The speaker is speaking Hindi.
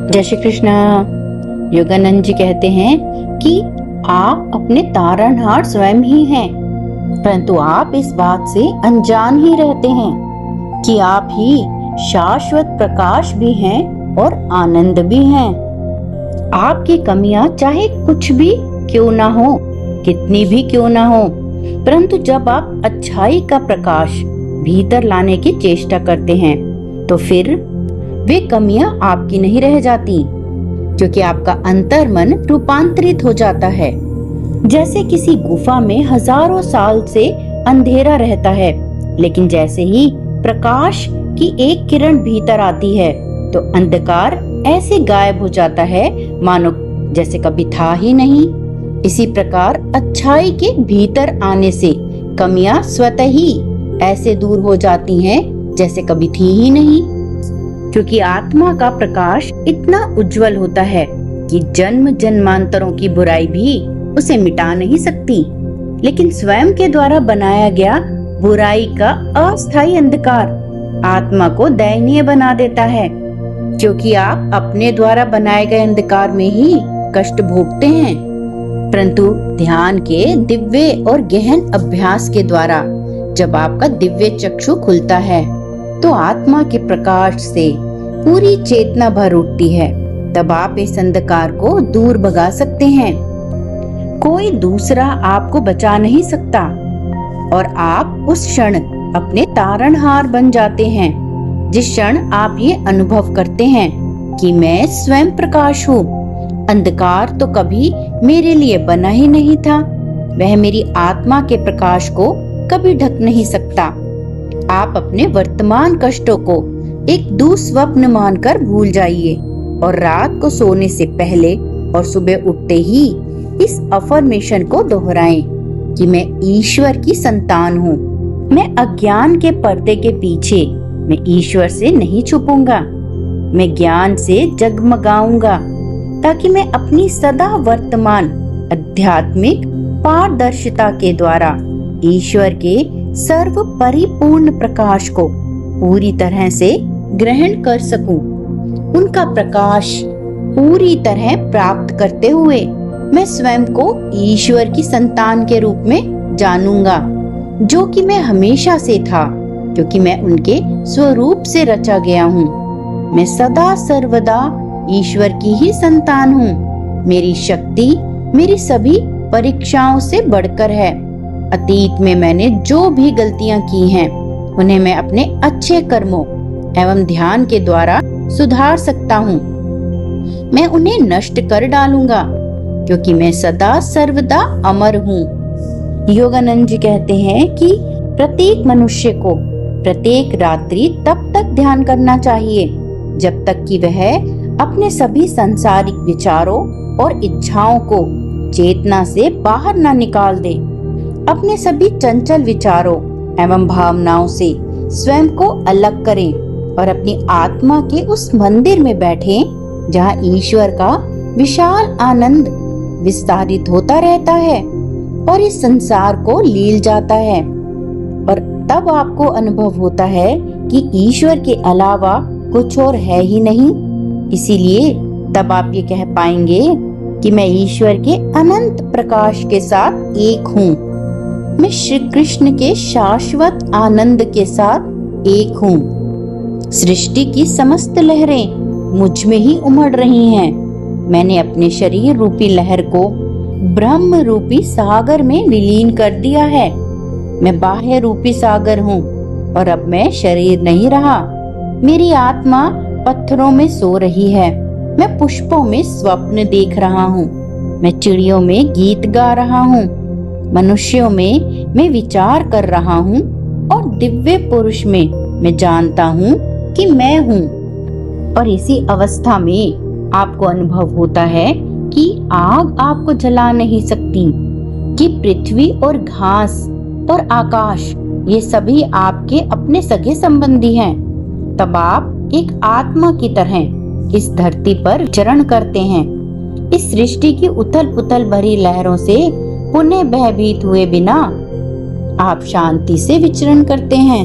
जय श्री कृष्ण। योगानंद जी कहते हैं कि आप अपने तारणहार स्वयं ही हैं, परंतु आप इस बात से अनजान ही रहते हैं कि आप ही शाश्वत प्रकाश भी हैं और आनंद भी हैं। आपकी कमियां चाहे कुछ भी क्यों ना हो, कितनी भी क्यों ना हो, परंतु जब आप अच्छाई का प्रकाश भीतर लाने की चेष्टा करते हैं तो फिर वे कमियां आपकी नहीं रह जाती, क्योंकि आपका अंतर्मन रूपांतरित हो जाता है। जैसे किसी गुफा में हजारों साल से अंधेरा रहता है, लेकिन जैसे ही प्रकाश की एक किरण भीतर आती है तो अंधकार ऐसे गायब हो जाता है मानो जैसे कभी था ही नहीं। इसी प्रकार अच्छाई के भीतर आने से कमियां स्वतः ही ऐसे दूर हो जाती हैं जैसे कभी थी ही नहीं, क्योंकि आत्मा का प्रकाश इतना उज्जवल होता है कि जन्म जन्मांतरों की बुराई भी उसे मिटा नहीं सकती। लेकिन स्वयं के द्वारा बनाया गया बुराई का अस्थायी अंधकार आत्मा को दयनीय बना देता है, क्योंकि आप अपने द्वारा बनाए गए अंधकार में ही कष्ट भोगते हैं। परंतु ध्यान के दिव्य और गहन अभ्यास के द्वारा जब आपका दिव्य चक्षु खुलता है तो आत्मा के प्रकाश से पूरी चेतना भर उठती है। तब आप इस अंधकार को दूर भगा सकते हैं। कोई दूसरा आपको बचा नहीं सकता और आप उस क्षण अपने तारणहार बन जाते हैं, जिस क्षण आप ये अनुभव करते हैं कि मैं स्वयं प्रकाश हूँ। अंधकार तो कभी मेरे लिए बना ही नहीं था, वह मेरी आत्मा के प्रकाश को कभी ढक नहीं सकता। आप अपने वर्तमान कष्टों को एक दुस्वप्न मानकर भूल जाइए और रात को सोने से पहले और सुबह उठते ही इस अफर्मेशन को दोहराएं कि मैं ईश्वर की संतान हूँ। मैं अज्ञान के पर्दे के पीछे मैं ईश्वर से नहीं छुपूंगा। मैं ज्ञान से जगमगाऊंगा ताकि मैं अपनी सदा वर्तमान आध्यात्मिक पारदर्शिता के द्वारा ईश्वर के सर्व परिपूर्ण प्रकाश को पूरी तरह से ग्रहण कर सकूं। उनका प्रकाश पूरी तरह प्राप्त करते हुए मैं स्वयं को ईश्वर की संतान के रूप में जानूंगा, जो कि मैं हमेशा से था, क्योंकि मैं उनके स्वरूप से रचा गया हूँ। मैं सदा सर्वदा ईश्वर की ही संतान हूँ। मेरी शक्ति मेरी सभी परीक्षाओं से बढ़कर है। अतीत में मैंने जो भी गलतियां की हैं, उन्हें मैं अपने अच्छे कर्मों एवं ध्यान के द्वारा सुधार सकता हूँ। मैं उन्हें नष्ट कर डालूंगा, क्योंकि मैं सदा सर्वदा अमर हूँ। योगानंद जी कहते हैं कि प्रत्येक मनुष्य को प्रत्येक रात्रि तब तक ध्यान करना चाहिए जब तक कि वह अपने सभी सांसारिक विचारों और इच्छाओं को चेतना से बाहर न निकाल दे। अपने सभी चंचल विचारों एवं भावनाओं से स्वयं को अलग करें और अपनी आत्मा के उस मंदिर में बैठें जहाँ ईश्वर का विशाल आनंद विस्तारित होता रहता है और इस संसार को लील जाता है। और तब आपको अनुभव होता है कि ईश्वर के अलावा कुछ और है ही नहीं। इसीलिए तब आप ये कह पाएंगे कि मैं ईश्वर के अनंत प्रकाश के साथ एक हूँ। मैं श्री कृष्ण के शाश्वत आनंद के साथ एक हूँ। सृष्टि की समस्त लहरें मुझ में ही उमड़ रही हैं। मैंने अपने शरीर रूपी लहर को ब्रह्म रूपी सागर में विलीन कर दिया है। मैं बाह्य रूपी सागर हूँ और अब मैं शरीर नहीं रहा। मेरी आत्मा पत्थरों में सो रही है। मैं पुष्पों में स्वप्न देख रहा हूँ। मैं चिड़ियों में गीत गा रहा हूँ। मनुष्यों में मैं विचार कर रहा हूँ और दिव्य पुरुष में मैं जानता हूँ कि मैं हूँ। और इसी अवस्था में आपको अनुभव होता है कि आग आपको जला नहीं सकती, कि पृथ्वी और घास और आकाश ये सभी आपके अपने सगे संबंधी हैं। तब आप एक आत्मा की तरह इस धरती पर विचरण करते हैं। इस सृष्टि की उथल पुथल भरी लहरों से पुनः भयभीत हुए बिना आप शांति से विचरण करते हैं।